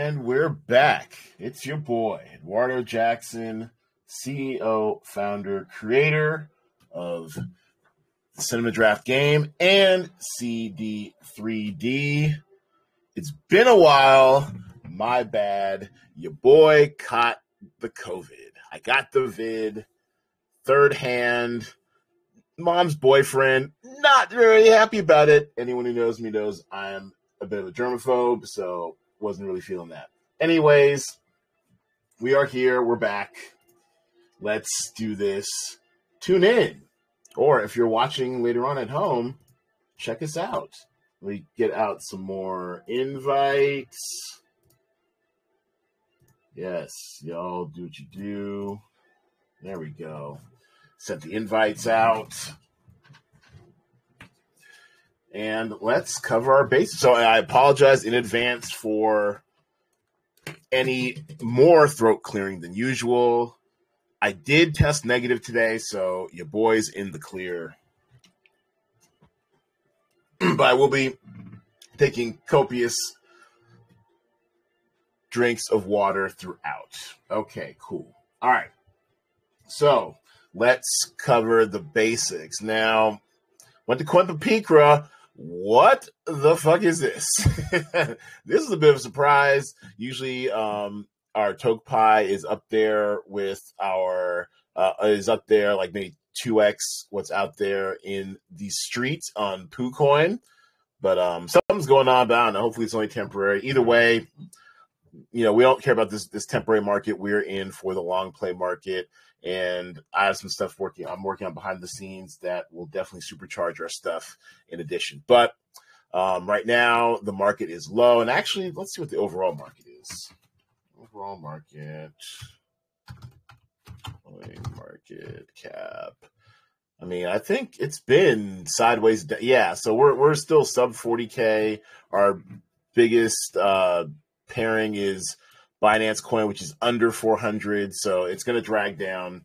And we're back. It's your boy, Edwardo Jackson, CEO, founder, creator of the CinemaDraft game and CD3D. It's been a while. My bad. Your boy caught the COVID. I got the vid. Third hand. Mom's boyfriend. Not very happy about it. Anyone who knows me knows I'm a bit of a germaphobe, so wasn't really feeling that. Anyways, we are here. We're back. Let's do this. Tune in. Or if you're watching later on at home, check us out. Let me get out some more invites. Yes, y'all do what you do. There we go. Sent the invites out. And let's cover our bases. So I apologize in advance for any more throat clearing than usual. I did test negative today, so your boy's in the clear. But I will be taking copious drinks of water throughout. Okay, cool. All right. So let's cover the basics. Now, went to Quinta Picra. What the fuck is this? This is a bit of a surprise. Usually our toke pie is up there with our like maybe 2x what's out there in the streets on PooCoin. But something's going on, but I don't know. Hopefully it's only temporary. Either way, we don't care about this temporary market. We're in for the long play market. And I have some stuff I'm working on behind the scenes that will definitely supercharge our stuff in addition. But right now, the market is low. And actually, let's see what the overall market is. Overall market cap. I mean, I think it's been sideways. Yeah, so we're still sub 40K. Our biggest pairing is Binance Coin, which is under 400, so it's going to drag down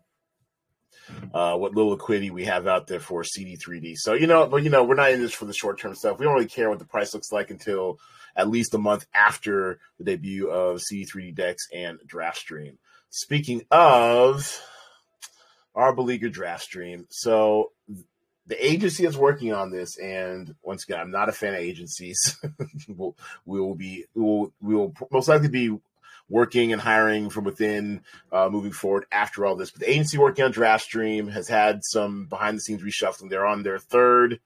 what little liquidity we have out there for CD3D. So, we're not in this for the short-term stuff. We don't really care what the price looks like until at least a month after the debut of CD3D Dex and Draft Stream. Speaking of our beleaguered Draft Stream, so the agency is working on this, and once again, I'm not a fan of agencies. we will most likely be working and hiring from within moving forward after all this. But the agency working on Draft Stream has had some behind-the-scenes reshuffling. They're on their third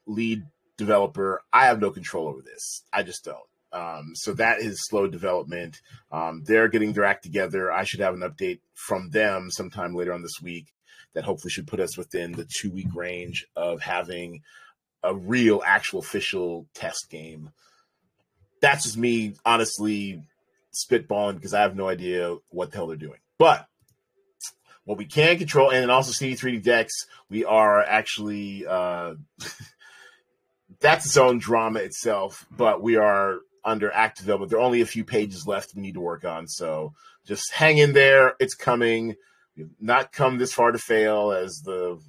lead developer. I have no control over this. I just don't. So that is slow development. They're getting their act together. I should have an update from them sometime later on this week that hopefully should put us within the 2-week range of having a real, actual, official test game. That's just me, honestly, spitballing because I have no idea what the hell they're doing. But what we can control, and then also CD3D Dex, we are actually that's its own drama itself, but we are under active development. There are only a few pages left we need to work on, so just hang in there. It's coming. We've not come this far to fail, as the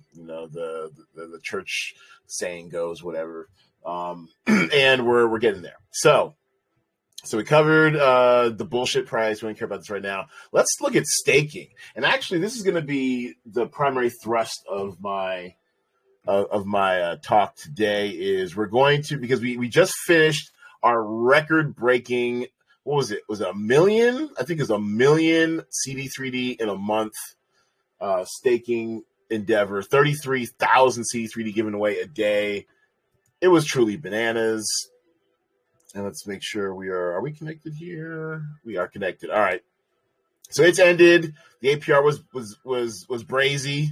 church saying goes, whatever. And we're getting there. So we covered the bullshit price. We don't care about this right now. Let's look at staking. And actually, this is going to be the primary thrust of my talk today. Is we're going to, because we just finished our record-breaking, what was it? Was it 1 million? I think it was 1 million CD3D in a month staking endeavor. 33,000 CD3D given away a day. It was truly bananas. And let's make sure are we connected here? We are connected. All right. So it's ended. The APR was brazy.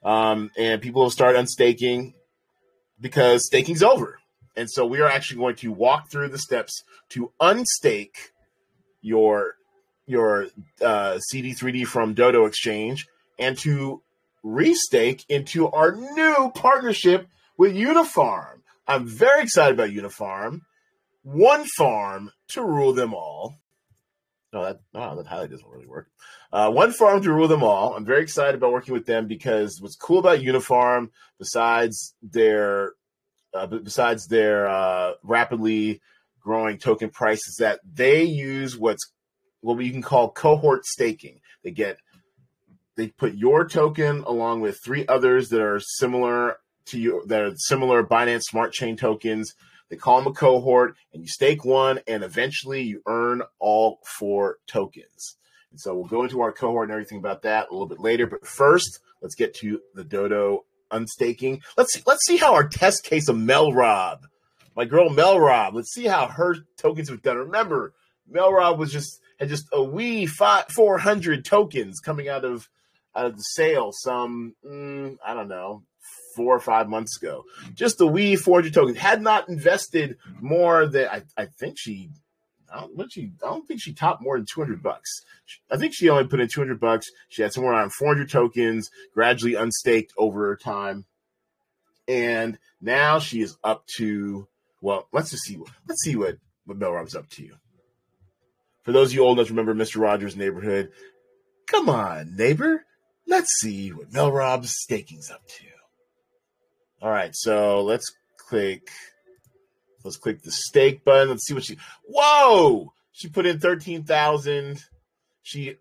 And people will start unstaking because staking's over. And so we are actually going to walk through the steps to unstake your CD3D from Dodo Exchange and to restake into our new partnership with UniFarm. I'm very excited about UniFarm. One farm to rule them all. That highlight doesn't really work. One farm to rule them all. I'm very excited about working with them because what's cool about UniFarm, besides their rapidly growing token price is that they use what you can call cohort staking. They put your token along with 3 others that are similar to you, that are similar Binance Smart Chain tokens. They call them a cohort, and you stake one, and eventually you earn all 4 tokens. And so we'll go into our cohort and everything about that a little bit later. But first, let's get to the Dodo unstaking. Let's see how our test case of Melrob, my girl Melrob, let's see how her tokens have done. Remember, Melrob had just a wee 400 tokens coming out of the sale some, I don't know, 4 or 5 months ago. Just a wee 400 tokens. Had not invested more than, I think she don't think she topped more than $200. I think she only put in $200. She had somewhere around 400 tokens, gradually unstaked over time. And now she is up to, well, let's see what Melrob's up to. For those of you old enough to remember Mr. Rogers' Neighborhood, come on, neighbor. Let's see what Melrob's staking's up to. All right, so let's click the stake button. Let's see what whoa! She put in 13,000. She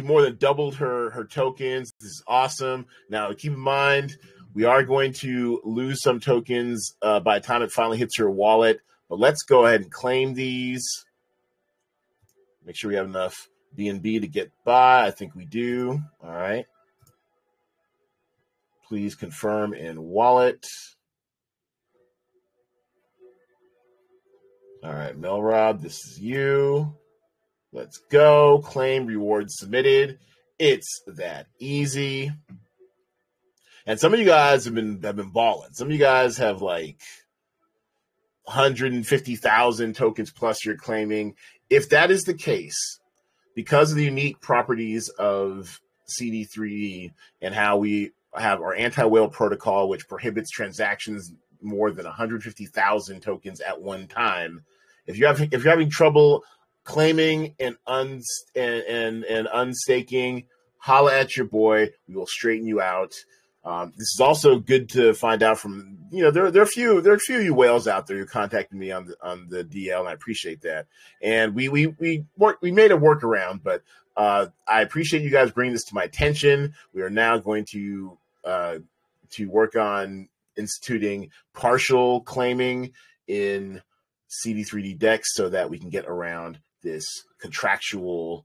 more than doubled her tokens. This is awesome. Now, keep in mind, we are going to lose some tokens by the time it finally hits her wallet. But let's go ahead and claim these. Make sure we have enough BNB to get by. I think we do. All right. Please confirm in wallet. All right, Melrob, this is you. Let's go. Claim reward submitted. It's that easy. And some of you guys have been balling. Some of you guys have like 150,000 tokens plus you're claiming. If that is the case, because of the unique properties of CD3D and how we have our anti-whale protocol, which prohibits transactions more than 150,000 tokens at one time. If you're having trouble claiming and unstaking, holla at your boy. We will straighten you out. This is also good to find out from, there are a few of you whales out there who contacted me on the DL, and I appreciate that. And we made a workaround, but I appreciate you guys bringing this to my attention. We are now going to work on instituting partial claiming in CD3D decks so that we can get around this contractual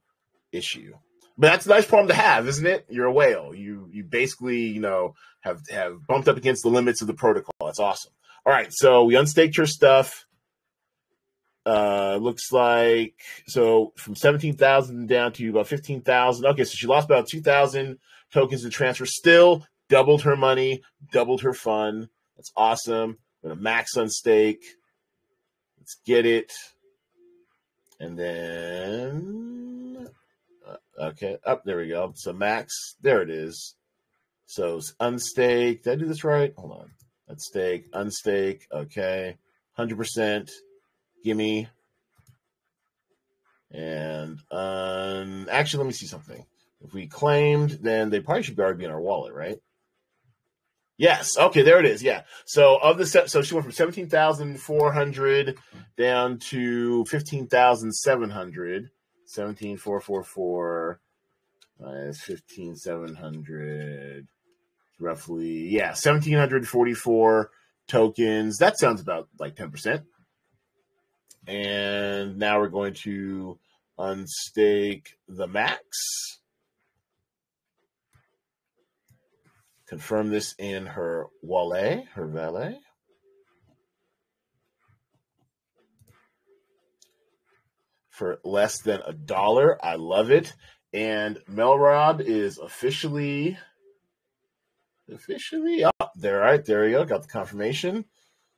issue. But that's a nice problem to have, isn't it? You're a whale. You basically, have bumped up against the limits of the protocol. That's awesome. All right, so we unstaked her stuff. Looks like, so from 17,000 down to about 15,000. Okay, so she lost about 2,000 tokens in transfer. Still doubled her money, doubled her fun. That's awesome. I'm going to max unstake. Let's get it. And then, okay, there we go. So max, there it is. So unstake. Did I do this right? Hold on. Let's stake, unstake. Okay. 100%. Gimme. And actually, let me see something. If we claimed, then they probably should already be in our wallet, right? Yes. Okay, there it is. Yeah. So so she went from 17,400 down to 15,700. 17,444 minus 15,700, roughly. Yeah, 1,744 tokens. That sounds about like 10%. And now we're going to unstake the max. Confirm this in her wallet, her valet. For less than $1. I love it. And Melrob is officially up there. Right, there you go. Got the confirmation.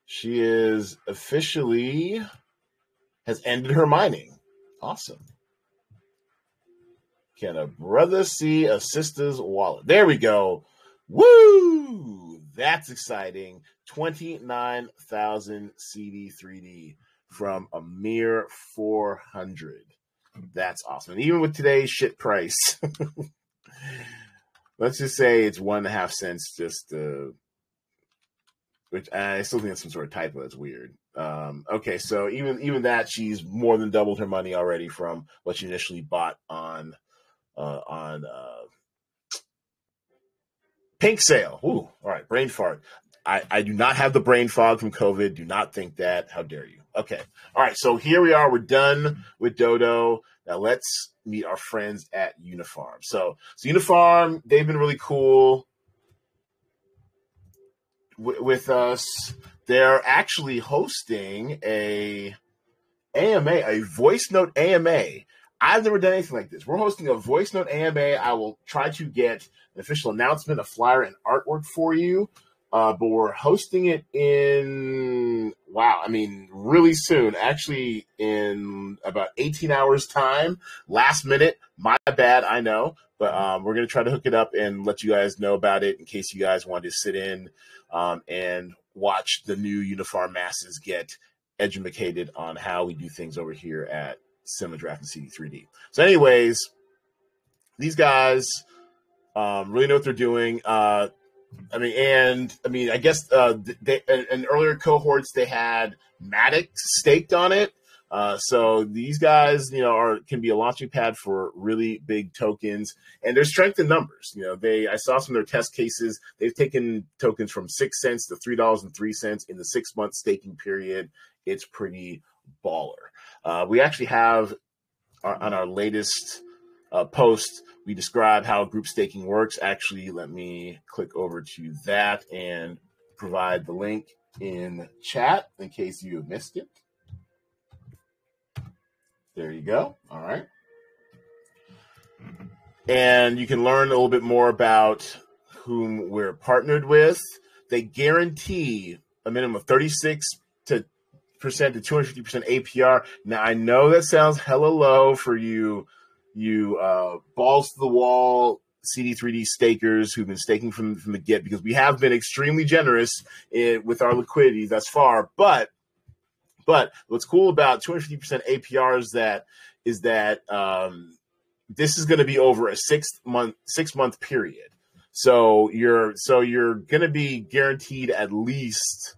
She is officially has ended her mining. Awesome. Can a brother see a sister's wallet? There we go. Woo! That's exciting. 29,000 CD3D from a mere 400. That's awesome. And even with today's shit price, let's just say it's 1.5 cents. Which I still think it's some sort of typo. It's weird. Okay, so even that, she's more than doubled her money already from what she initially bought on Pink Sale. Ooh, all right, brain fart. I do not have the brain fog from COVID. Do not think that. How dare you? Okay. All right, so here we are. We're done with Dodo. Now let's meet our friends at UniFarm. So UniFarm, they've been really cool with us. They're actually hosting a voice note AMA. I've never done anything like this. We're hosting a voice note AMA. I will try to get an official announcement, a flyer, and artwork for you. But we're hosting it really soon. Actually, in about 18 hours' time. Last minute. My bad, I know. But we're going to try to hook it up and let you guys know about it in case you guys want to sit in and watch the new UniFarm masses get educated on how we do things over here at CinemaDraft and CD3D. So anyways, these guys really know what they're doing. I guess in earlier cohorts they had Matic staked on it. So these guys, can be a launching pad for really big tokens, and there's strength in numbers. I saw some of their test cases. They've taken tokens from 6 cents to $3.03 in the 6-month staking period. It's pretty baller. We actually have on our latest post, we describe how group staking works. Actually, let me click over to that and provide the link in chat in case you have missed it. There you go. All right. And you can learn a little bit more about whom we're partnered with. They guarantee a minimum of 36% to 250% APR. Now, I know that sounds hella low for you balls to the wall CD3D stakers who've been staking from the get, because we have been extremely generous with our liquidity thus far. But what's cool about 250% APR is that this is going to be over a 6-month period. So you're going to be guaranteed at least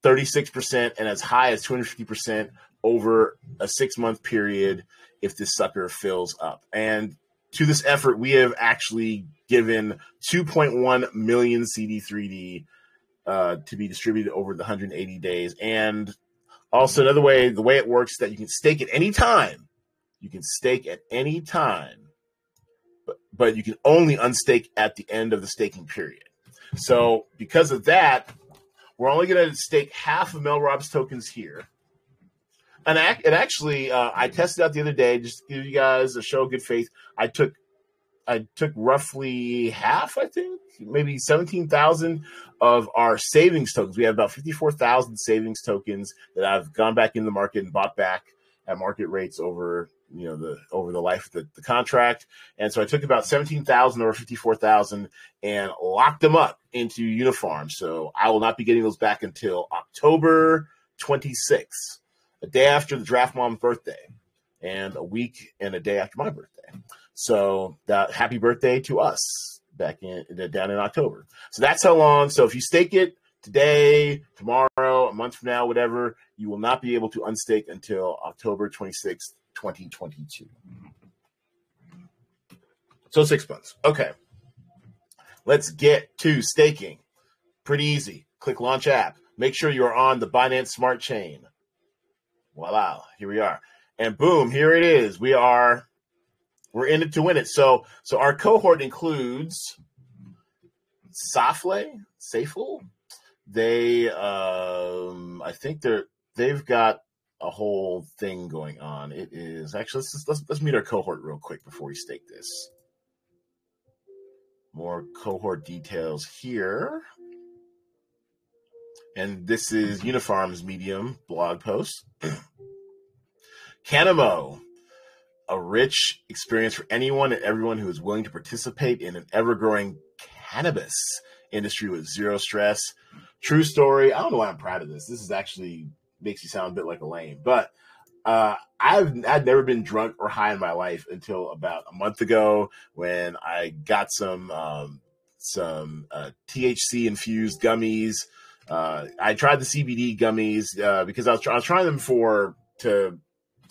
36% and as high as 250% over a 6-month period if this sucker fills up. And to this effort, we have actually given 2.1 million CD3D to be distributed over the 180 days. And also another way, the way it works is that you can stake at any time. You can stake at any time, but you can only unstake at the end of the staking period. So because of that, we're only going to stake half of Melrob's tokens here. And actually, I tested out the other day, just to give you guys a show of good faith. I took roughly half, I think, maybe 17,000 of our savings tokens. We have about 54,000 savings tokens that I've gone back in the market and bought back at market rates over the life of the contract. And so I took about 17,000 or 54,000 and locked them up into UniFarm. So I will not be getting those back until October 26th, a day after the Draft Mom's birthday, and a week and a day after my birthday. So happy birthday to us down in October. So that's how long. So if you stake it today, tomorrow, a month from now, whatever, you will not be able to unstake until October 26th, 2022. So 6 months. Okay. Let's get to staking. Pretty easy. Click launch app. Make sure you are on the Binance Smart Chain. Voila. Here we are. And boom, here it is. We're in it to win it. So our cohort includes Safle. They I think they've got a whole thing going on. It is actually let's meet our cohort real quick before we stake this. More cohort details here. And this is UniFarm's Medium blog post. Canamo, a rich experience for anyone and everyone who is willing to participate in an ever-growing cannabis industry with zero stress. True story. I don't know why I'm proud of this. This is actually makes you sound a bit like a lame, but I'd never been drunk or high in my life until about a month ago when I got some THC infused gummies I tried the CBD gummies because I was trying them to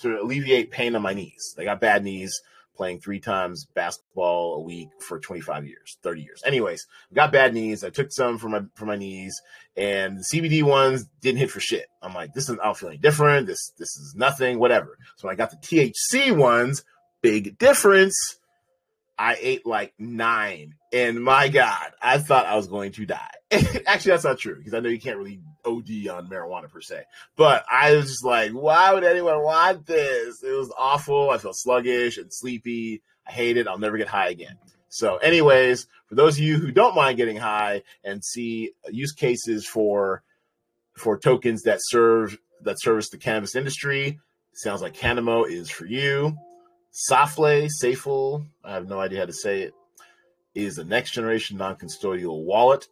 alleviate pain on my knees. I got bad knees playing 3 times basketball a week for 25 years, 30 years. Anyways, I got bad knees. I took some for my knees, and the CBD ones didn't hit for shit. I'm like, I don't feel any different. This is nothing, whatever. So when I got the THC ones, big difference. I ate like 9, and my God, I thought I was going to die. Actually, that's not true, because I know you can't really OD on marijuana per se. But I was just like, why would anyone want this? It was awful. I felt sluggish and sleepy. I hate it. I'll never get high again. So anyways, for those of you who don't mind getting high and see use cases for tokens that service the cannabis industry, sounds like Canamo is for you. Safle, I have no idea how to say it, is a next generation non-custodial wallet,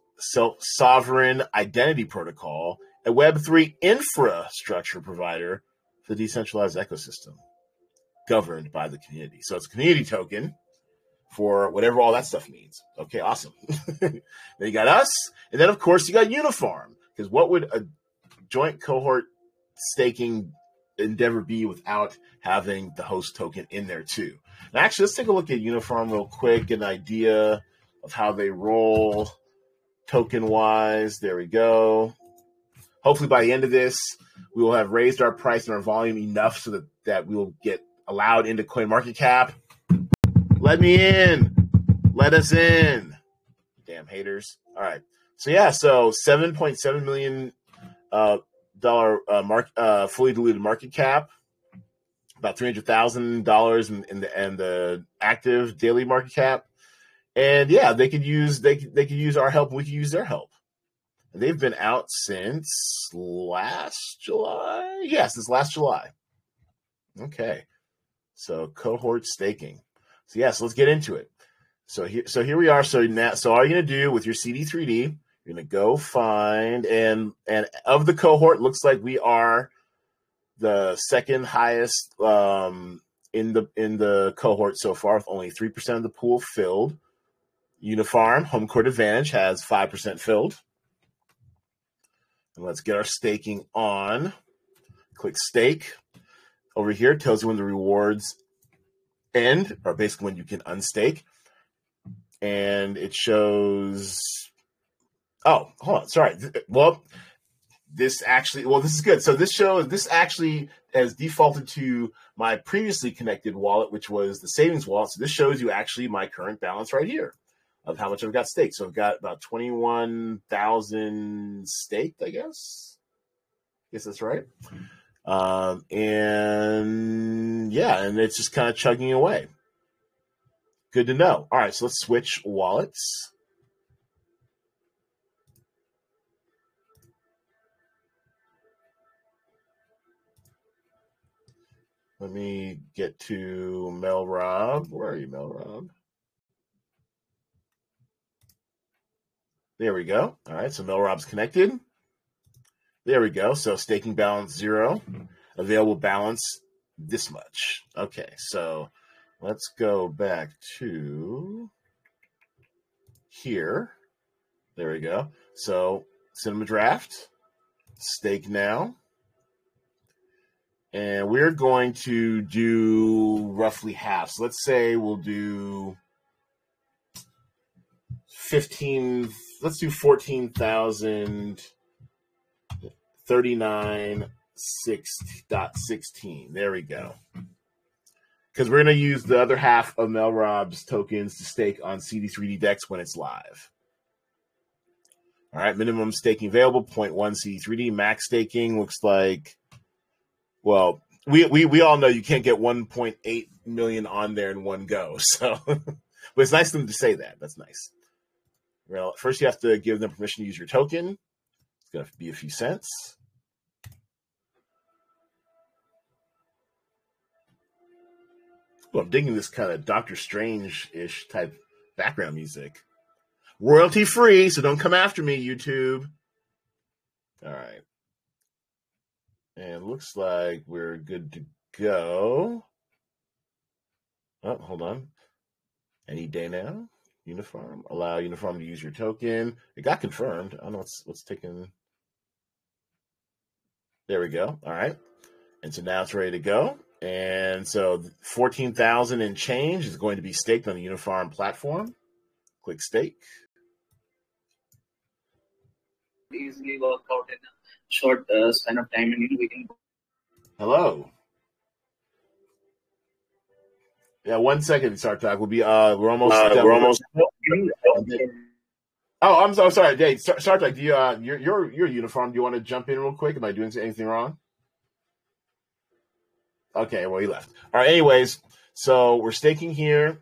sovereign identity protocol, a Web3 infrastructure provider for the decentralized ecosystem governed by the community. So it's a community token for whatever all that stuff means. Okay, awesome. Then you got us, and then of course you got UniFarm, because what would a joint cohort staking endeavor be without having the host token in there too? And actually, let's take a look at UniFarm real quick, get an idea of how they roll token wise. There we go. Hopefully by the end of this, we will have raised our price and our volume enough so that we will get allowed into CoinMarketCap. Let me in. Let us in. Damn haters. All right. So yeah, so $7.7 million fully diluted market cap, about $300,000 in the active daily market cap, and yeah, they could use our help, and we could use their help. And they've been out since last July. Yes, since last July. Okay, so cohort staking. So yeah, so let's get into it. So here we are. So all you're gonna do with your CD3D, you're gonna go find and of the cohort, looks like we are the second highest in the cohort so far, with only 3% of the pool filled. UniFarm Home Court Advantage has 5% filled. And let's get our staking on. Click stake. Over here, it tells you when the rewards end, or basically when you can unstake. And it shows. Oh, hold on. Sorry. Well, this is good. So this actually has defaulted to my previously connected wallet, which was the savings wallet. So this shows you actually my current balance right here of how much I've got staked. So I've got about 21,000 staked, I guess. Guess that's right. And yeah, and it's just kind of chugging away. Good to know. All right, so let's switch wallets. Let me get to Melrob. Where are you, Melrob? There we go. All right, so Melrob's connected. There we go. So staking balance 0. Available balance this much. Okay, so let's go back to here. There we go. So CinemaDraft, stake now. And we're going to do roughly half. So let's say we'll do 15, let's do 14,039.6.16. There we go. Because we're going to use the other half of Melrob's tokens to stake on CD3D DEX when it's live. All right, minimum staking available, 0.1 CD3D. Max staking looks like, well, we all know you can't get 1.8 million on there in one go. So, but it's nice of them to say that. That's nice. Well, first you have to give them permission to use your token. It's going to be a few cents. Well, I'm digging this kind of Doctor Strange-ish type background music. Royalty free, so don't come after me, YouTube. All right. And it looks like we're good to go. Oh, hold on. Any day now. UniFarm. Allow UniFarm to use your token. It got confirmed. I don't know what's taking. There we go. All right. And so now it's ready to go. And so 14,000 and change is going to be staked on the UniFarm platform. Click stake. Easily work out in a short span of time, and we can. Hello. Yeah, 1 second, Sartak. We'll be we're almost done. We're almost. Oh, I'm so sorry, Dave. Sartak, do you your UniFarm? Do you want to jump in real quick? Am I doing anything wrong? Okay, well, he left. All right, anyways, so we're staking here.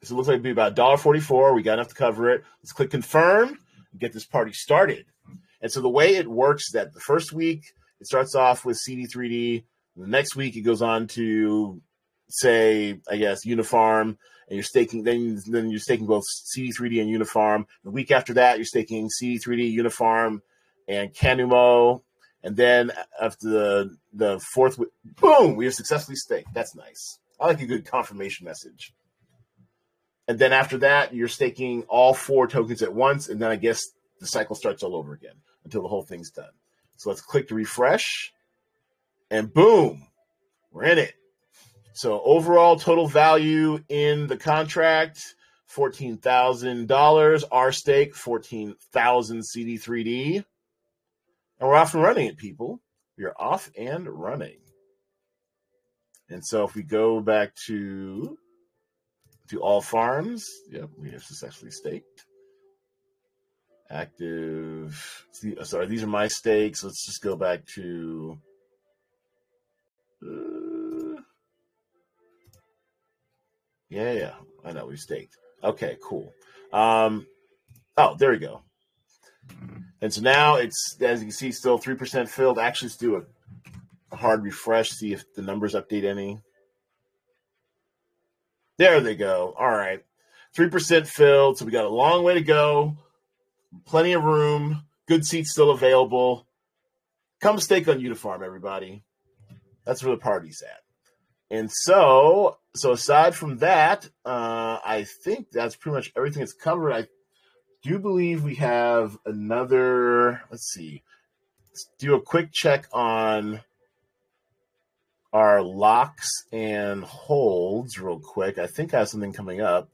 So it looks like it'd be about $1.44. We got enough to cover it. Let's click confirm and get this party started. And so the way it works is that the first week, it starts off with CD3D. The next week, it goes on to, say, I guess, UniFarm. And you're staking, then you're staking both CD3D and UniFarm. The week after that, you're staking CD3D, UniFarm, and Canumo. And then after the fourth week, boom, we have successfully staked. That's nice. I like a good confirmation message. And then after that, you're staking all 4 tokens at once. And then I guess the cycle starts all over again until the whole thing's done. So let's click to refresh. And boom, we're in it. So overall total value in the contract, $14,000. Our stake, 14,000 CD3D. And we're off and running it, people. We are off and running. And so if we go back to all farms, yep, we have successfully staked. Active. Sorry, these are my stakes. Let's just go back to. Yeah, I know we staked. Okay, cool. Oh, there we go. And so now it's, as you can see, still 3% filled. Actually, let's do a hard refresh, see if the numbers update any. There they go. All right. 3% filled. So we got a long way to go. Plenty of room. Good seats still available. Come stake on UniFarm, everybody. That's where the party's at. And so aside from that, I think that's pretty much everything that's covered. I do believe we have another, let's see. Let's do a quick check on our locks and holds real quick. I think I have something coming up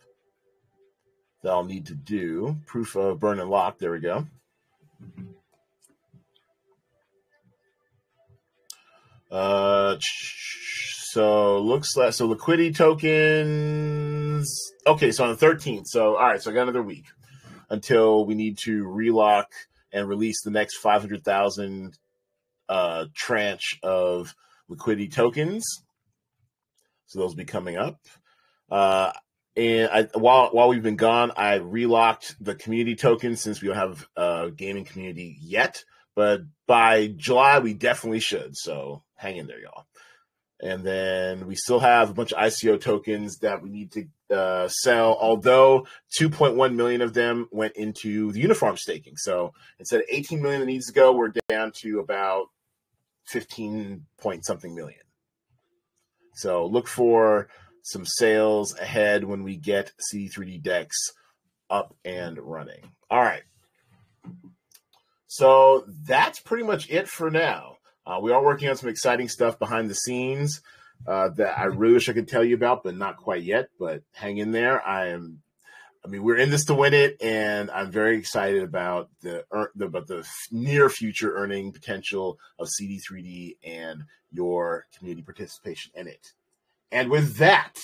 that I'll need to do. Proof of burn and lock. There we go. So looks like, so liquidity tokens. Okay, so on the 13th. So all right, so I got another week until we need to relock and release the next 500,000 tranche of liquidity tokens. So those will be coming up. And while we've been gone, I relocked the community tokens since we don't have a gaming community yet. But by July, we definitely should. So hang in there, y'all. And then we still have a bunch of ICO tokens that we need to sell, although 2.1 million of them went into the UniFarm staking. So instead of 18 million that needs to go, we're down to about 15 point something million. So look for some sales ahead when we get CD3D decks up and running. All right. So that's pretty much it for now. We are working on some exciting stuff behind the scenes that I really wish I could tell you about, but not quite yet. But hang in there. We're in this to win it, and I'm very excited about the near future earning potential of CD3D and your community participation in it. And with that,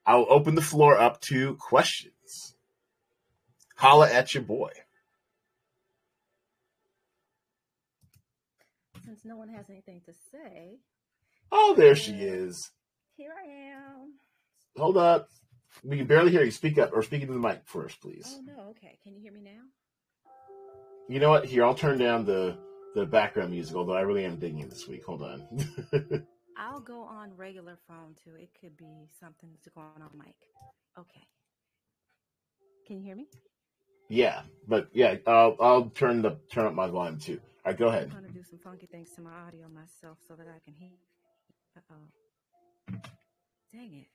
I'll open the floor up to questions. Holla at your boy. Since no one has anything to say. Oh, there she is. Here I am. Hold up. We can barely hear you. Speak up, or speak into the mic first, please. Oh, no. Okay. Can you hear me now? You know what? Here, I'll turn down the background music, although I really am digging it this week. Hold on. I'll go on regular phone, too. It could be something that's going on mic. Okay. Can you hear me? Yeah, but yeah, I'll turn up my volume, too. All right, go ahead. I'm trying to do some funky things to my audio myself so that I can hear. Uh-oh. Dang it.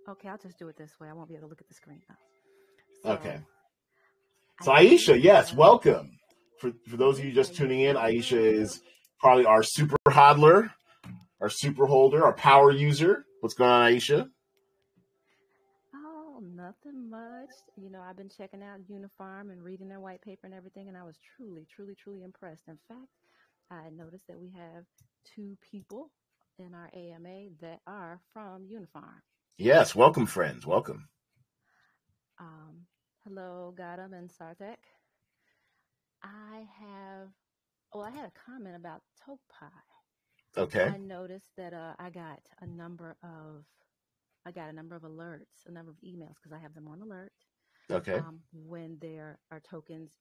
Okay, I'll just do it this way. I won't be able to look at the screen now. Okay. So Aisha, yes, welcome. for those of you just tuning in, Aisha is probably our super hodler, our super holder, our power user. What's going on, Aisha? Oh, nothing much. I've been checking out UniFarm and reading their white paper and everything, and I was truly, truly, truly impressed. In fact, I noticed that we have 2 people in our AMA that are from UniFarm. Yes, welcome, friends. Welcome. Hello, Gautam and Sartek. I had a comment about TokePie. Okay. I noticed that I got a number of alerts, a number of emails, because I have them on alert. Okay. When there are tokens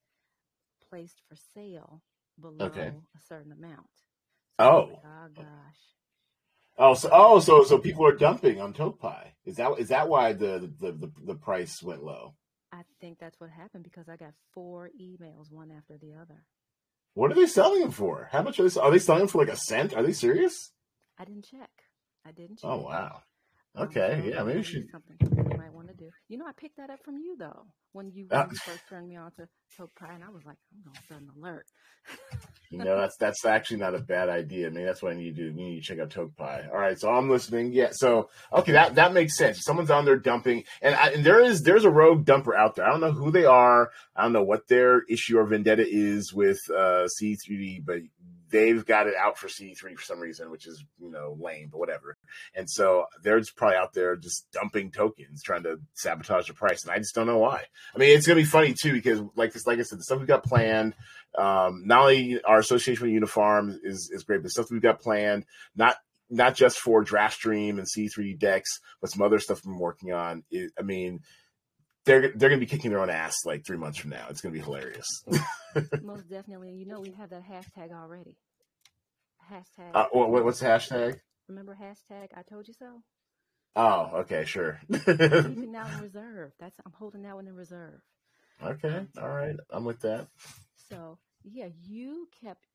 placed for sale below a certain amount. So gosh. So people are dumping on TokePie. Is that why the price went low? I think that's what happened, because I got 4 emails, one after the other. What are they selling them for? How much are they selling them for? Like a cent? Are they serious? I didn't check. Oh wow. Okay, yeah, maybe should something you might want to do. I picked that up from you though when you first turned me on to TokePie, and I was like, I'm gonna set an alert. That's actually not a bad idea. I mean, that's what I need to do. We need to check out TokePie. All right, so I'm listening. Yeah, so okay, that makes sense. Someone's on there dumping, and there's a rogue dumper out there. I don't know who they are. I don't know what their issue or vendetta is with C3D, but they've got it out for C3 for some reason, which is lame, but whatever. And so they're just probably out there just dumping tokens, trying to sabotage the price, and I just don't know why. I mean, it's gonna be funny too, because like I said, the stuff we got planned. Not only our association with UniFarm is great, but stuff we've got planned, not just for Draft Stream and C3D decks, but some other stuff I'm working on. They're going to be kicking their own ass like 3 months from now. It's going to be hilarious. Most definitely. We have that hashtag already. Hashtag. What's the hashtag? Remember hashtag I told you so? Oh, okay, sure. Keeping that in reserve. I'm holding that one in reserve. Okay, all right. I'm with that. So yeah, you kept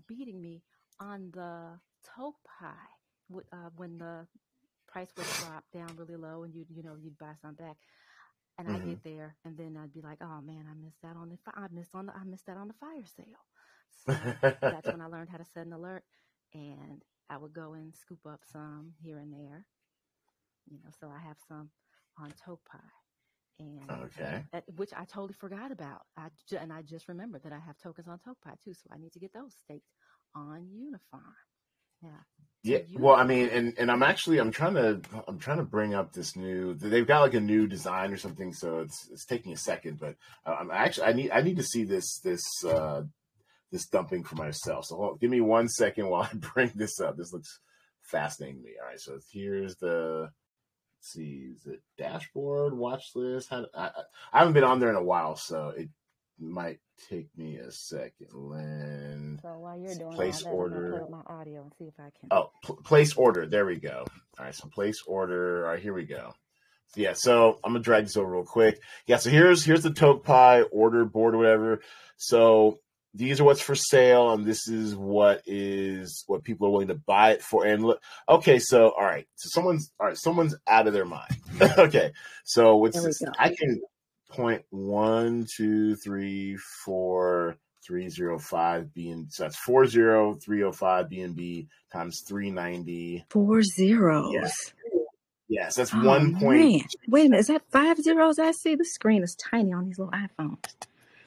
beating me on the TokePie when the price would drop down really low, and you'd buy some back, and I get there, and then I'd be like, oh man, I missed that on the fire sale. So that's when I learned how to set an alert, and I would go and scoop up some here and there, so I have some on TokePie. And which I totally forgot about. I just remembered that I have tokens on TokePie too, so I need to get those staked on UniFarm. Yeah. Yeah. Well, I mean, and I'm trying to bring up this new. They've got like a new design or something, so it's taking a second. But I need to see this dumping for myself. So give me 1 second while I bring this up. This looks fascinating to me. All right, so here's the. See, is it dashboard, watch list? I haven't been on there in a while, so it might take me a second. So while you're doing place all that, order. I'm gonna put up my audio and see if I can. Oh, place order. There we go. All right, so place order. All right, here we go. So yeah, so I'm gonna drag this over real quick. Yeah, so here's the TokePie order board or whatever. So these are what's for sale, and this is what people are willing to buy it for. And look, okay, so all right, so someone's out of their mind. Okay, so what's this? I can point 1, 2, 3, 4, 305 B and so that's 40305 BNB times 390. 4 zeros. Yes, that's 1 point. Man. Wait a minute, is that 5 zeros? I see the screen is tiny on these little iPhones.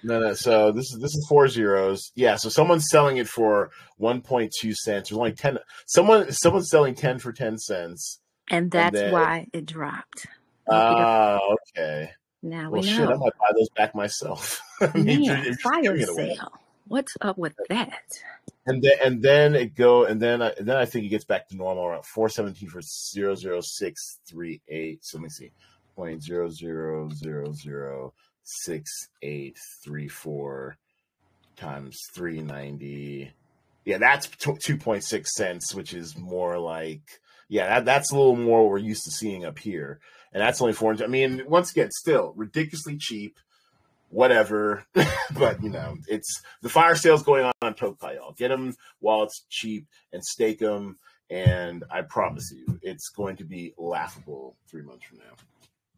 No. So this is 4 zeros. Yeah. So someone's selling it for 1.2 cents. There's only 10. Someone's selling 10 for 10 cents. And that's why it dropped. Okay. Now well, we know. Shit, I might buy those back myself. Fire sale. What's up with that? And then I think it gets back to normal around 417 for 00638. So let me see. 0.00006834 times 390. Yeah, that's 2.6 cents, which is more like that's a little more what we're used to seeing up here. And that's only 400. I mean, once again, still ridiculously cheap. Whatever, but it's the fire sale's going on TokePie, y'all. Get them while it's cheap and stake them, and I promise you, it's going to be laughable 3 months from now.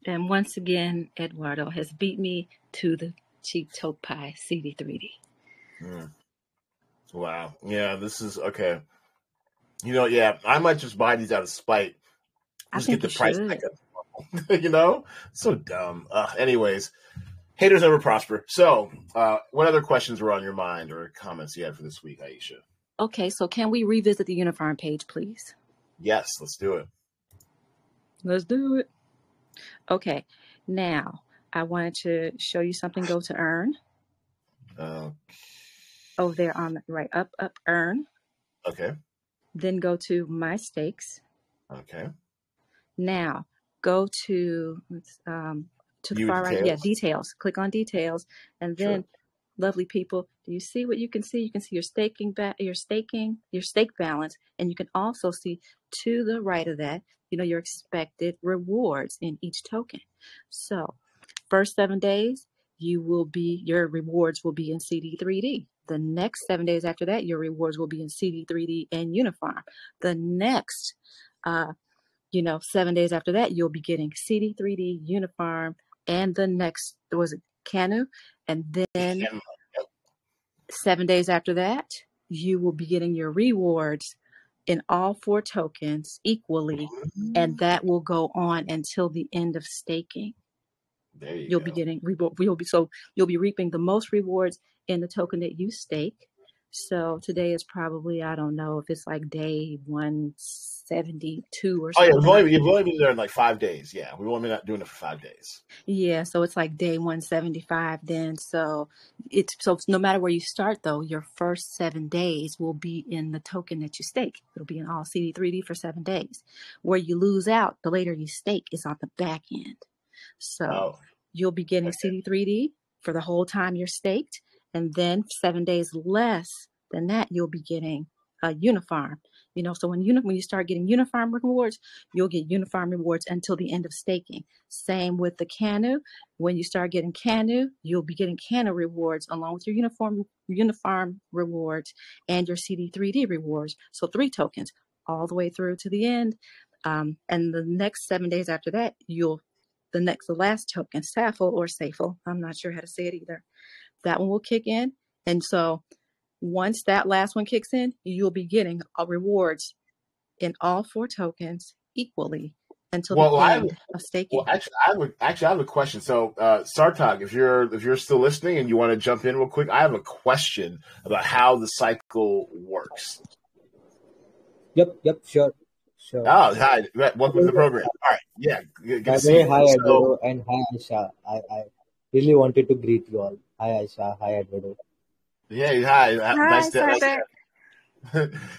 And once again, Edwardo has beat me to the cheap toke pie CD3D. Wow. Yeah, this is okay. Yeah, I might just buy these out of spite. I Just think get the you price should. back up. So dumb. Anyways, haters never prosper. So, what other questions were on your mind or comments you had for this week, Aisha? Okay, so can we revisit the UniFarm page, please? Yes, let's do it. Let's do it. Okay, now I wanted to show you something. Go to earn. Over there on the right, up, earn. Okay. Then go to my stakes. Okay. Now go to the far right. Yeah, details. Click on details, and then, lovely people, do you see what you can see? You can see your your stake balance, and you can also see to the right of that, your expected rewards in each token. So, first 7 days, your rewards will be in CD3D. The next 7 days after that, your rewards will be in CD3D and UniFarm. The next 7 days after that, you'll be getting CD3D, UniFarm, and the next, was it Canu? And then 7 days after that, you will be getting your rewards in all 4 tokens equally, and that will go on until the end of staking. There you You'll go. be getting you'll be reaping the most rewards in the token that you stake. So today is probably, I don't know if it's like day 172 or something. Oh yeah, you've only been there in like 5 days. Yeah, we've only been doing it for 5 days. Yeah, so it's like day 175 then. So no matter where you start though, your first 7 days will be in the token that you stake. It'll be in all CD3D for 7 days. Where you lose out, the later you stake, is on the back end. So you'll be getting CD3D for the whole time you're staked, and then 7 days less than that, you'll be getting a UniFarm. So when you start getting UniFarm rewards, you'll get UniFarm rewards until the end of staking. Same with the Canu. When you start getting Canu, you'll be getting Canu rewards along with your UniFarm rewards and your CD3D rewards. So 3 tokens all the way through to the end. And the next 7 days after that, the last token, SAFL or SAFL, I'm not sure how to say it either, that one will kick in. And so once that last one kicks in, you'll be getting rewards in all 4 tokens equally until the end of staking. Well, I have a question. So, Sartag, if you're still listening and you want to jump in real quick, I have a question about how the cycle works. Yep, sure. Oh, hi. Welcome to the program. All right. Yeah. Good to see you. Hi, Edwardo, and hi, Aisha. I really wanted to greet you all. Hi, Aisha. Hi, Edwardo. Yeah, hi. Nice to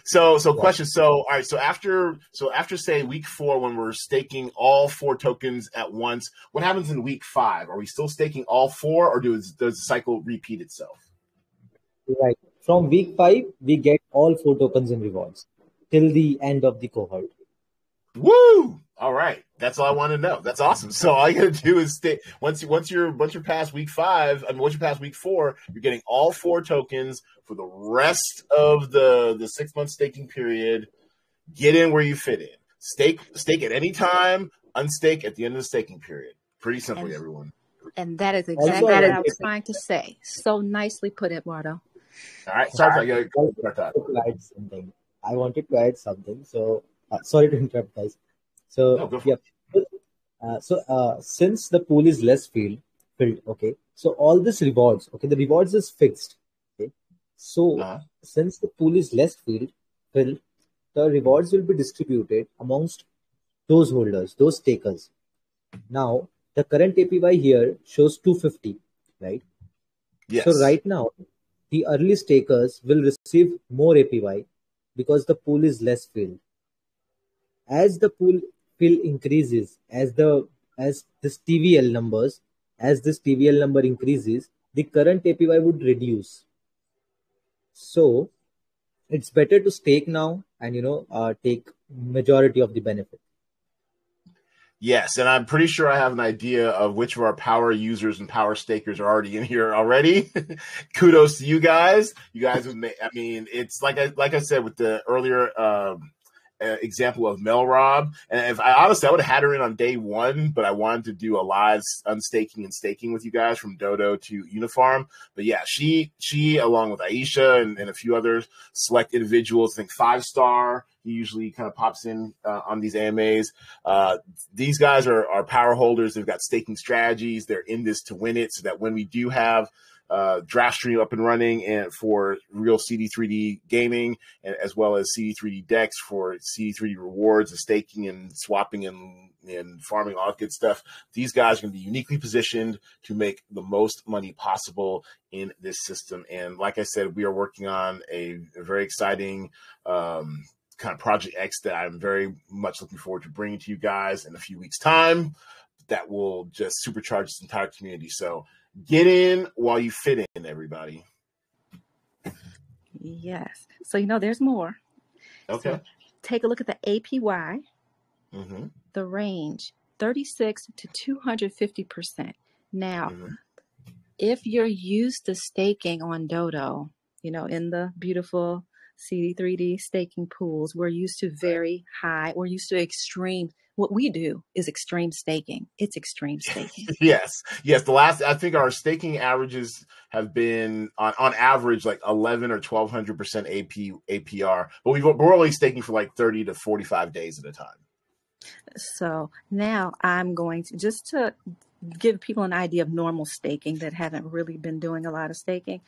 So question. So, all right. So after say week 4, when we're staking all 4 tokens at once, what happens in week 5? Are we still staking all 4, or does the cycle repeat itself? Right. From week 5, we get all 4 tokens in rewards till the end of the cohort. Woo! All right, that's all I want to know. That's awesome. So all you got to do is stay. Once you're past week 5, once you're past week 4, you're getting all 4 tokens for the rest of the 6-month staking period. Get in where you fit in. Stake at any time. Unstake at the end of the staking period. Pretty simply, everyone. And that is exactly what I was trying to say. So nicely put, Eduardo. All right, sorry. I wanted to add something. So sorry to interrupt, guys. So since the pool is less filled, okay. So all this rewards, okay, the rewards is fixed. Okay. So since the pool is less filled, the rewards will be distributed amongst those holders, those stakers. Now the current APY here shows 250, right? Yes. So right now, the early stakers will receive more APY because the pool is less filled. As the pool fill increases, as this TVL number increases, the current APY would reduce. So it's better to stake now and take majority of the benefit. Yes, and I'm pretty sure I have an idea of which of our power users and power stakers are already in here already. Kudos to you guys. You guys have made, it's like I said with the earlier example of Melrob. And if I honestly, I would have had her in on day one, but I wanted to do a live unstaking and staking with you guys from Dodo to UniFarm. But yeah, she along with Aisha and a few other select individuals, I think 5-star, he usually kind of pops in on these AMAs. These guys are power holders. They've got staking strategies. They're in this to win it, so that when we do have draft stream up and running and for real CD3D gaming, and as well as CD3D decks for CD3D rewards and staking and swapping and farming, all that good stuff. These guys are going to be uniquely positioned to make the most money possible in this system. And like I said, we are working on a very exciting kind of Project X that I'm very much looking forward to bringing to you guys in a few weeks' time. That will just supercharge this entire community. So get in while you fit in, everybody. Yes. So, there's more. Okay. So take a look at the APY, the range, 36 to 250%. Now, if you're used to staking on Dodo, in the beautiful CD3D staking pools, we're used to very high, we're used to extreme. What we do is extreme staking. It's extreme staking. Yes. I think our staking averages have been on average like 11 or 1200% APR, but we're only staking for like 30 to 45 days at a time. So now I'm going to, just to give people an idea of normal staking that haven't really been doing a lot of staking.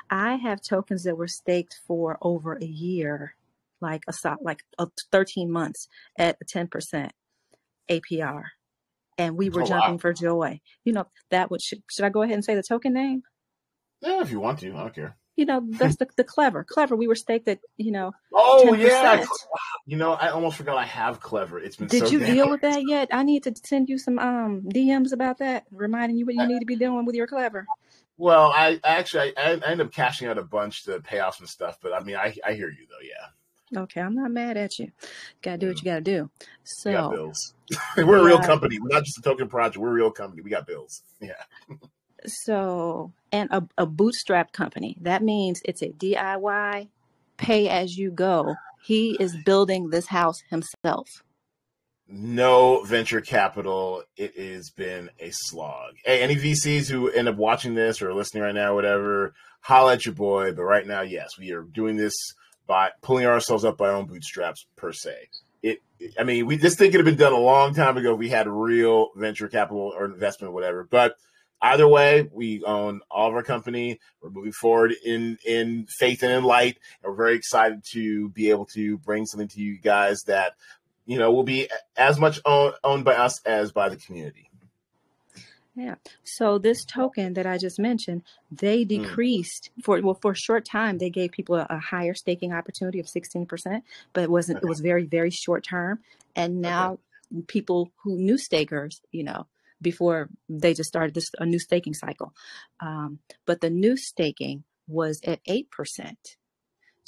I have tokens that were staked for over a year, like 13 months at 10% APR. And we were jumping for joy. That would, should I go ahead and say the token name? Yeah, if you want to, I don't care. That's the Clever. We were staked at, Oh 10%. Yeah. I almost forgot I have Clever. It's been Did you deal with that yet? I need to send you some DMs about that, reminding you what you need to be doing with your Clever. Well, I end up cashing out a bunch to pay off some stuff, but I mean, I hear you though. Yeah. Okay, I'm not mad at you. Gotta do what you gotta do. So we got bills. We're a real company. We're not just a token project. We're a real company. We got bills. Yeah. So, and a bootstrap company. That means it's a DIY, pay as you go. He is building this house himself. No venture capital. It has been a slog. Hey, any VCs who end up watching this or listening right now, whatever, holla at your boy. But right now, yes, we are doing this by pulling ourselves up by our own bootstraps per se. This thing could have been done a long time ago if we had real venture capital or investment or whatever. But either way, we own all of our company. We're moving forward in faith and in light. And we're very excited to be able to bring something to you guys that, will be as much owned by us as by the community. Yeah. So this token that I just mentioned, they decreased for a short time. They gave people a higher staking opportunity of 16%, but it was very, very short term. And now people who new stakers, before they just started a new staking cycle. But the new staking was at 8%.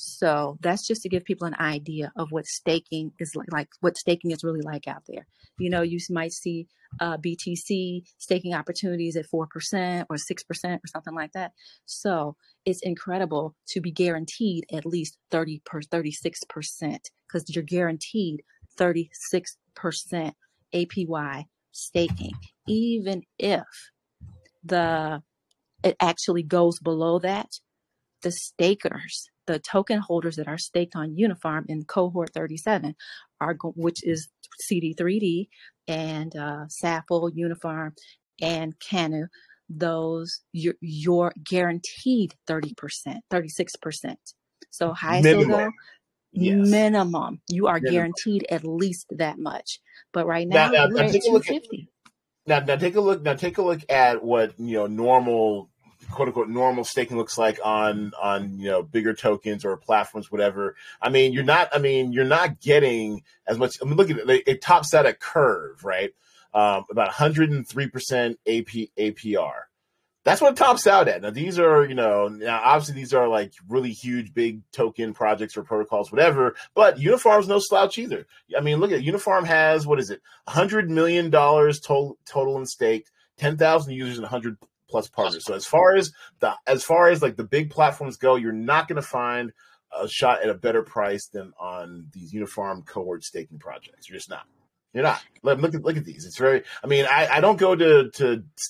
So that's just to give people an idea of what staking is like what staking is really like out there. You might see BTC staking opportunities at 4% or 6% or something like that. So it's incredible to be guaranteed at least 36%, because you're guaranteed 36% APY staking, even if it actually goes below that. The stakers, the token holders that are staked on UniFarm in cohort 37, which is CD3D and Safel, UniFarm, and Canu, those you're guaranteed 30%, 36%. So highest they'll go, minimum. You are guaranteed at least that much. But right now we're at 250. Now take a look at what normal, quote unquote, normal staking looks like on bigger tokens or platforms, whatever. You're not getting as much. Look at it. It tops out at Curve, right? About 103% APR. That's what it tops out at. Now these are, now obviously these are like really huge, big token projects or protocols, whatever. But UniFarm's no slouch either. Look at it. UniFarm has, what is it? $100 million total in stake, 10,000 users and 100 plus partners. So as far as like the big platforms go, you're not going to find a shot at a better price than on these UniFarm cohort staking projects. You're just not. You're not. Look at these. It's very. I mean, I don't go to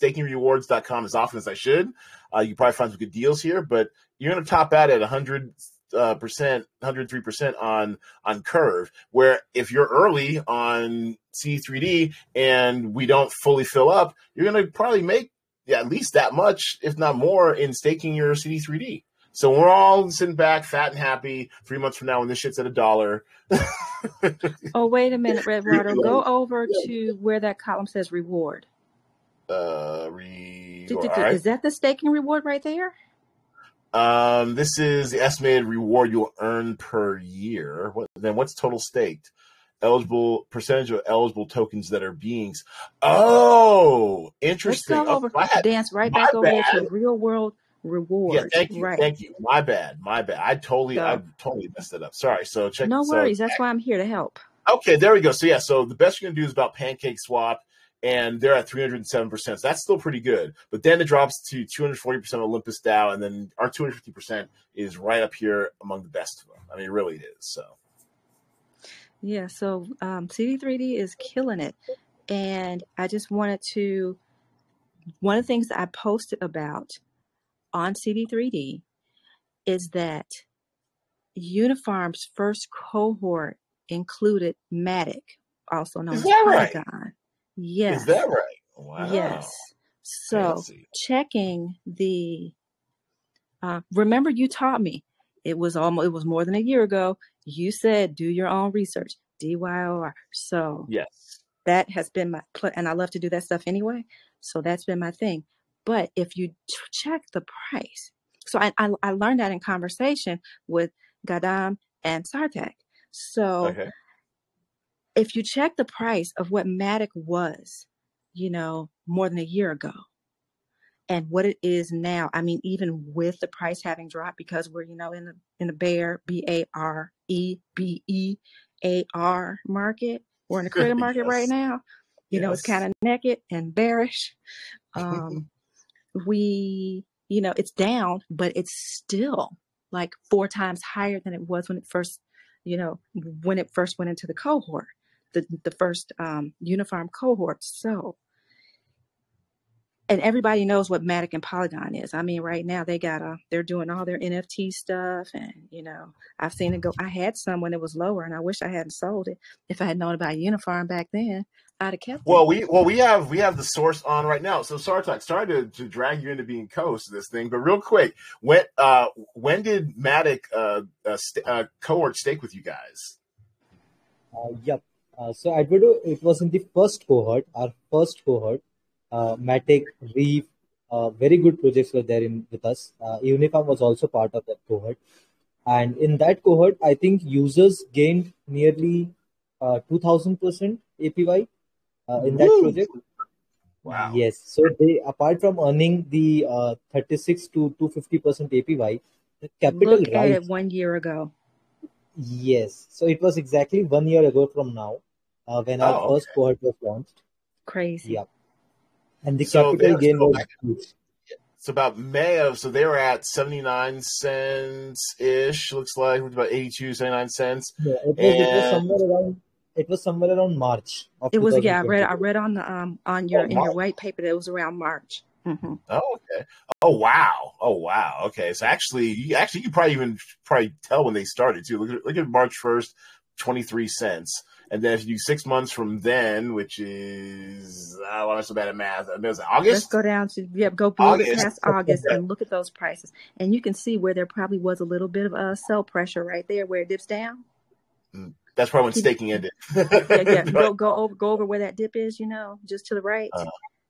stakingrewards.com as often as I should. You probably find some good deals here, but you're going to top out at 100%, 103% on Curve. Where if you're early on C3D and we don't fully fill up, you're going to probably make at least that much, if not more, in staking your CD3D. So we're all sitting back, fat and happy. 3 months from now, when this shit's at $1. Oh, wait a minute, Edwardo. Go over to where that column says reward. All Is right. that the staking reward right there? This is the estimated reward you'll earn per year. What's total staked? Eligible percentage of eligible tokens that are being. Oh, interesting. Let's go over. Dance right back over there to real world reward. Yeah, thank you. Right. Thank you. My bad. I totally messed it up. Sorry. So check. No worries. That's why I'm here to help. Okay, there we go. So so the best you're gonna do is about Pancake Swap, and they're at 307%. So that's still pretty good. But then it drops to 240% Olympus DAO, and then our 250% is right up here among the best of them. I mean, it really is. So. Yeah, so CD3D is killing it. And I just wanted to, one of the things that I posted about on CD3D is that UniFarm's first cohort included Matic, also known as Polygon. Right? Yes. Is that right? Wow. Yes. So checking the, remember you taught me, it was more than a year ago. You said, do your own research, DYOR. So yes, that has been and I love to do that stuff anyway. So that's been my thing. But if you check the price, so I learned that in conversation with Gadam and Sartek. So if you check the price of what Matic was, more than a year ago, and what it is now, I mean, even with the price having dropped, because we're, in a bear, BAREBEAR market, we're in a credit market right now. It's kind of naked and bearish. It's down, but it's still like 4 times higher than it was when it first, went into the cohort, the first UniFarm cohort. So. And everybody knows what Matic and Polygon is. I mean, right now they're doing all their NFT stuff, and I've seen it go. I had some when it was lower, and I wish I hadn't sold it. If I had known about UniFarm back then, I'd have kept it. We have the source on right now. So Sartek, sorry to drag you into being co-host of this thing, but real quick, when did Matic cohort stake with you guys? Yep. So Edwardo, it was in the first cohort, our first cohort. Matic, Reef, very good projects were there with us. UniFarm was also part of that cohort. And in that cohort, I think users gained nearly 2000% APY in that project. Wow. Yes. So they, apart from earning the 36 to 250% APY, the capital Look at it 1 year ago. Yes. So it was exactly 1 year ago from now when our first cohort was launched. Crazy. Yeah. And the capital gain was huge. It's about May so they were at 79 cents ish, looks like, with about 82, 79 cents. Yeah, it was somewhere around March. It was, I read on the your white paper that it was around March. Mm-hmm. Oh, okay. Oh wow. Okay. So actually you could probably tell when they started too. Look at March 1st, 23 cents. And then if you do 6 months from then, which is, I want to so bad at math. It was August? Let's go down to, go a little bit past August and look at those prices. And you can see where there probably was a little bit of sell pressure right there where it dips down. That's probably when staking ended. Go over where that dip is, just to the right.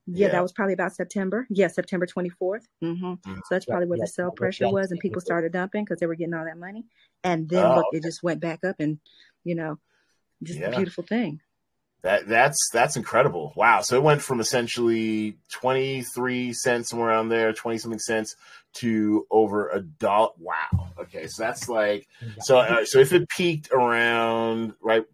That was probably about September. Yeah, September 24th. Mm-hmm. So that's probably where the sell pressure was, and people started dumping because they were getting all that money. And then it just went back up, and just a beautiful thing. That's incredible. Wow. So it went from essentially 23 cents, somewhere around there, 20 something cents, to over $1. Wow. Okay. So that's like, so if it peaked around right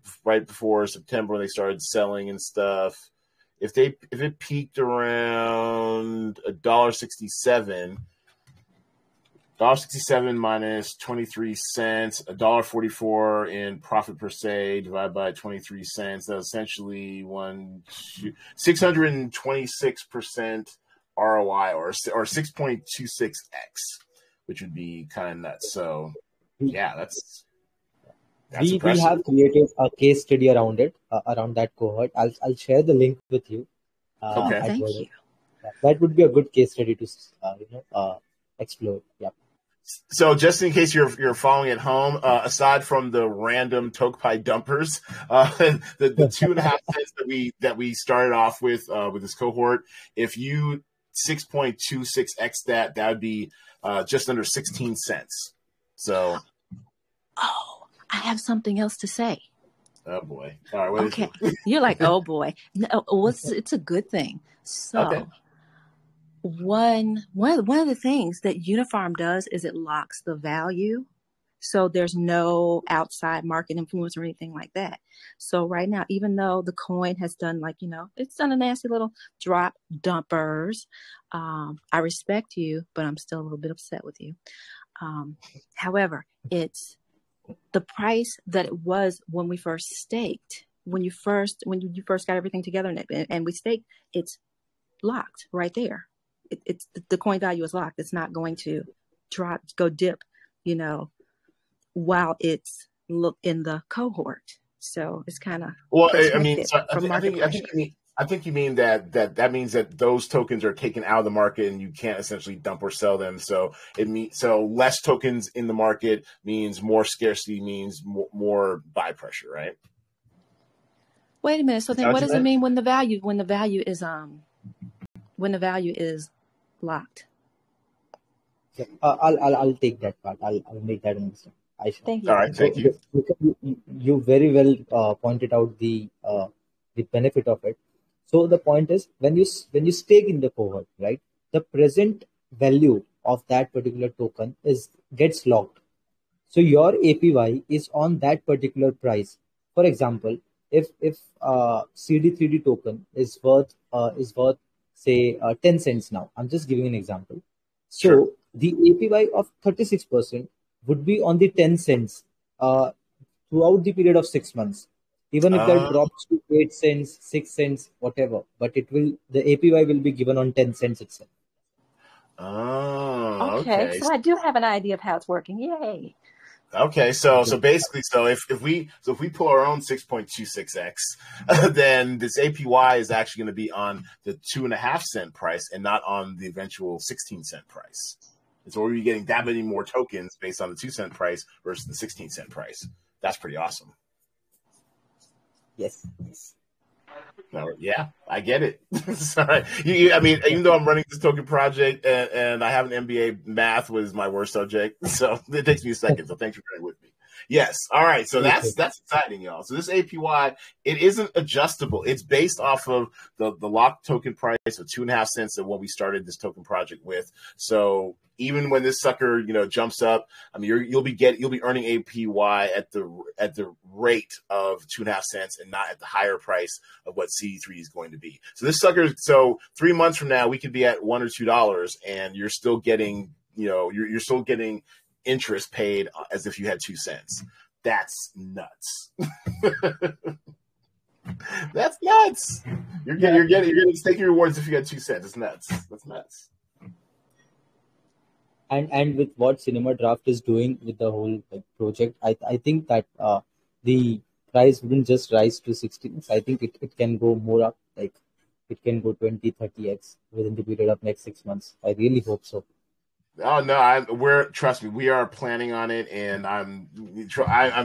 before September when they started selling and stuff, if it peaked around $1.67, $1.67 minus 23 cents, $1.44 in profit per se divided by 23 cents. That's essentially 626% ROI or 6.26x, which would be kind of nuts. So yeah, that's we impressive. have created a case study around it, around that cohort. I'll share the link with you. Okay. at Thank Dodo. you. That would be a good case study to explore. Yeah. So just in case you're following at home, aside from the random TokePi dumpers, the 2.5 cents that we started off with this cohort, if you 6.26x that would be just under 16 cents. So, Oh, I have something else to say. oh boy! All right, what Okay, is it? you're like, oh boy. No, it's a good thing. So. Okay. One of the things that UniFarm does is it locks the value. So there's no outside market influence or anything like that. So right now, even though the coin has done it's done a nasty little drop dumpers, I respect you, but I'm still a little bit upset with you. However, it's the price that it was when we first staked, when you first got everything together and we staked, it's locked right there. It's the coin value is locked. It's not going to go dip, while it's in the cohort. So it's kind of protected from market pressure. I think you mean that means that those tokens are taken out of the market and you can't essentially dump or sell them. So less tokens in the market means more scarcity, means more buy pressure, right? Wait a minute. So then, what does it mean when the value is locked? Yeah, I'll take that part. I'll make that understand. Thank you. All right, thank you. You very well pointed out the benefit of it. So the point is, when you stake in the cohort, right, the present value of that particular token gets locked. So your APY is on that particular price. For example, if CD3D token is worth say 10 cents now. I'm just giving an example. So Sure. the APY of 36% would be on the 10 cents throughout the period of 6 months. Even if that drops to 8 cents, 6 cents, whatever, but the APY will be given on 10 cents itself. Oh, Okay. So I do have an idea of how it's working. Yay. Okay, so basically, if we pull our own 6.26x, then this APY is actually going to be on the 2.5 cent price and not on the eventual 16-cent price. And so we're getting that many more tokens based on the 2-cent price versus the 16-cent price. That's pretty awesome. Yes. No, yeah, I get it. Sorry. I mean, even though I'm running this token project and I have an MBA, math was my worst subject. So it takes me a second. So thanks for bearing with me. Yes. All right. So that's exciting, y'all. So this APY, it isn't adjustable. It's based off of the locked token price of 2.5 cents of what we started this token project with. So even when this sucker, jumps up, I mean, you'll be earning APY at the rate of 2.5 cents and not at the higher price of what CD3 is going to be. So this sucker, 3 months from now, we could be at $1 or $2, and you're still getting, you're still getting interest paid as if you had 2 cents. That's nuts. That's nuts. You're getting staking rewards if you got 2 cents. It's nuts. That's nuts. And with what CinemaDraft is doing with the whole project, I think that the price wouldn't just rise to 16. I think it can go more up, like it can go 20, 30x within the period of next 6 months. I really hope so. Oh no, trust me, we are planning on it, and I'm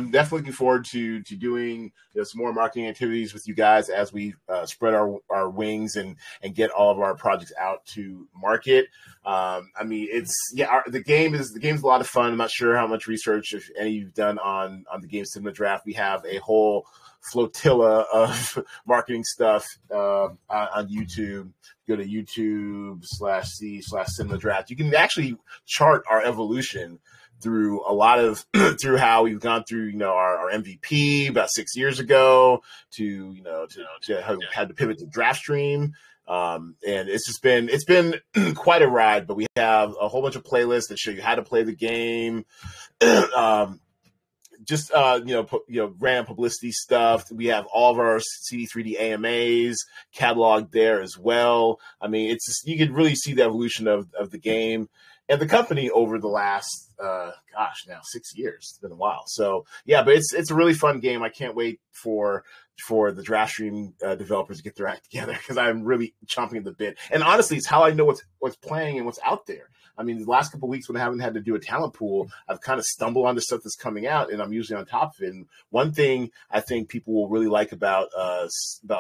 definitely looking forward to doing some more marketing activities with you guys as we spread our wings and get all of our projects out to market. I mean, the game's a lot of fun. I'm not sure how much research, if any, you've done on the game CinemaDraft. We have a whole flotilla of marketing stuff on YouTube. Go to YouTube.com/C/CinemaDraft. You can actually chart our evolution through a lot of through how we've gone through, our MVP about 6 years ago to how we had to pivot to draft stream And it's been quite a ride, but we have a whole bunch of playlists that show you how to play the game. Just random publicity stuff. We have all of our CD3D AMAs cataloged there as well. I mean, it's just, you can really see the evolution of the game and the company over the last now 6 years. It's been a while. So yeah, but it's a really fun game. I can't wait for the Draft Stream developers to get their act together, because I'm really chomping at the bit. And honestly, it's how I know what's playing and what's out there. I mean, the last couple of weeks when I haven't had to do a talent pool, I've kind of stumbled onto stuff that's coming out, and I'm usually on top of it. And one thing I think people will really like about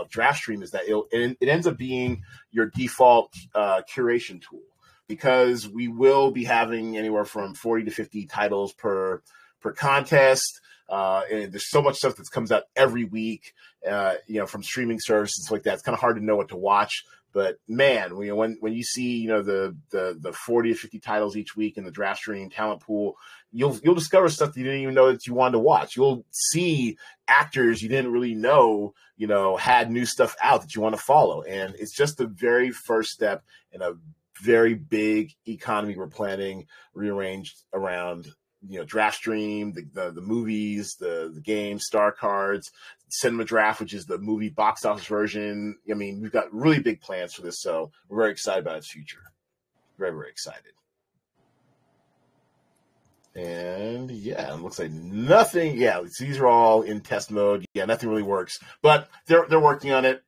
Draft Stream is that it ends up being your default curation tool, because we will be having anywhere from 40 to 50 titles per contest. And there's so much stuff that comes out every week, from streaming services like that. It's kind of hard to know what to watch. But man, when you see the 40 to 50 titles each week in the Draft Stream talent pool, you'll discover stuff that you didn't even know that you wanted to watch. You'll see actors you didn't really know had new stuff out that you want to follow, and it's just the very first step in a very big economy we're planning, rearranged around Draft Stream, the movies, the games, star cards, CinemaDraft, which is the movie box office version. I mean, we've got really big plans for this, so we're very excited about its future. Very, very excited. And yeah, it looks like nothing. Yeah, these are all in test mode. Yeah, nothing really works, but they're working on it.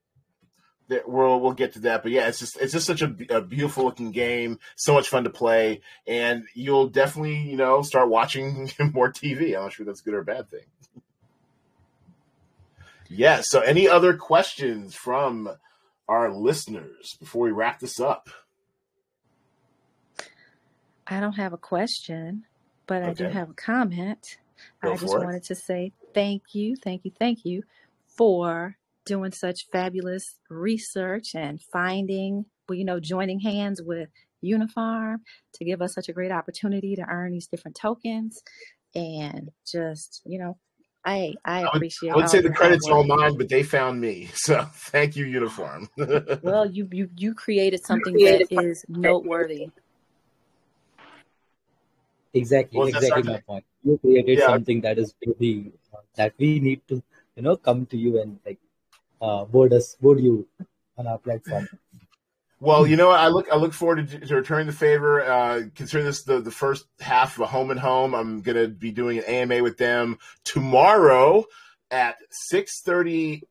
We'll get to that, but yeah, it's just such a beautiful looking game, so much fun to play, and you'll definitely start watching more TV. I'm not sure that's a good or a bad thing. Yeah. So, any other questions from our listeners before we wrap this up? I don't have a question, but Okay. I do have a comment. Go I just for it. wanted to say thank you for doing such fabulous research and finding, joining hands with UniFarm to give us such a great opportunity to earn these different tokens. And just, I appreciate I would say all the your credit's hard all work. mine, but they found me. So thank you, UniFarm. Well, you created something that is noteworthy. Exactly What was that, my Sartak? point. You created Yeah. something that is really that we need to come to you and board you on our platform. Well, I look forward to returning the favor. Consider this the first half of a home and home. I'm gonna be doing an AMA with them tomorrow at 6:30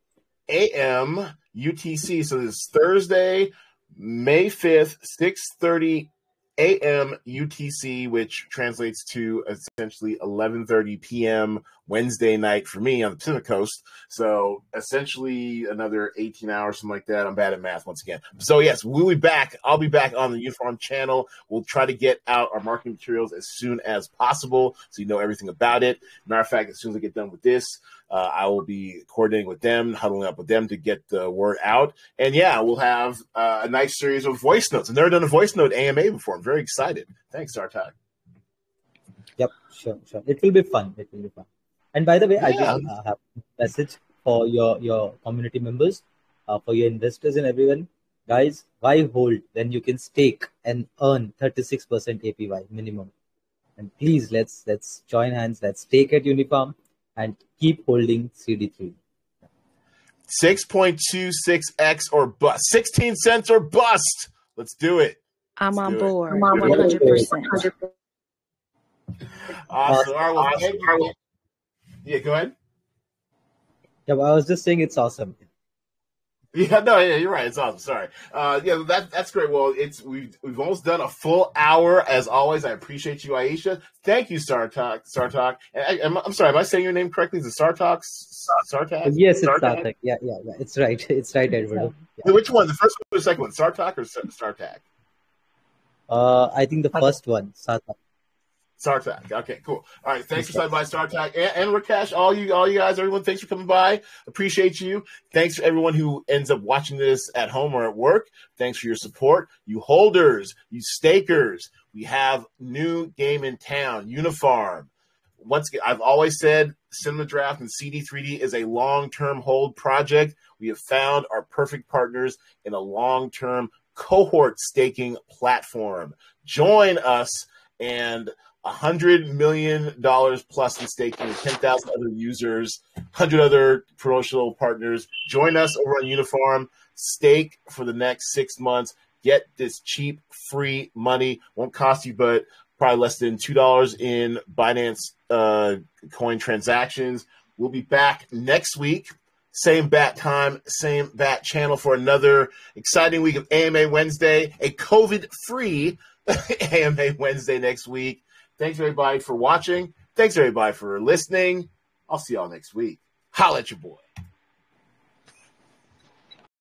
a.m. UTC. So this is Thursday, May 5th, 6:30 a.m. UTC, which translates to essentially 11:30 p.m. Wednesday night for me on the Pacific Coast. So essentially another 18 hours, something like that. I'm bad at math once again. So yes, we'll be back. I'll be back on the UniFarm channel. We'll try to get out our marketing materials as soon as possible so you know everything about it. Matter of fact, as soon as I get done with this, I will be coordinating with them, huddling up with them to get the word out. And yeah, we'll have a nice series of voice notes. I've never done a voice note AMA before. I'm very excited. Thanks, Sartak. Yep, sure. It will be fun. And by the way, I Yeah. just have a message for your community members, for your investors and everyone. Guys, why hold when you can stake and earn 36% APY minimum? And please, let's join hands. Let's stake at UniFarm and keep holding CD3. 6.26x or bust. 16 cents or bust. Let's do it. I'm Let's on do it. board, I'm on board. 100%. Awesome. All right. Well, thank you. Yeah, go ahead. Yeah, I was just saying it's awesome. Yeah, you're right. It's awesome. Sorry. Yeah, that's great. Well, we've almost done a full hour as always. I appreciate you, Aisha. Thank you, Sartak. And I'm sorry. Am I saying your name correctly? Is it Sartak? Sartak? Yes, it's Sartak. Yeah. It's right. It's right, Edwardo. Yeah. Which one? The first one or the second one? Sartak or Sartak? I think the first one, Sartak. Sartak. Okay, cool. All right. Thanks for stopping by, Sartak. And Rakesh, all you guys, everyone, thanks for coming by. Appreciate you. Thanks for everyone who ends up watching this at home or at work. Thanks for your support. You holders, you stakers. We have new game in town, UniFarm. once again, I've always said CinemaDraft and CD3D is a long-term hold project. We have found our perfect partners in a long-term cohort staking platform. Join us and $100 million plus in staking, 10,000 other users, 100 other promotional partners. Join us over on UniFarm. Stake for the next 6 months. Get this cheap, free money. Won't cost you but probably less than $2 in Binance coin transactions. We'll be back next week. Same bat time, same bat channel for another exciting week of AMA Wednesday, a COVID-free AMA Wednesday next week. Thanks, everybody, for watching. Thanks, everybody, for listening. I'll see y'all next week. Holla at your boy.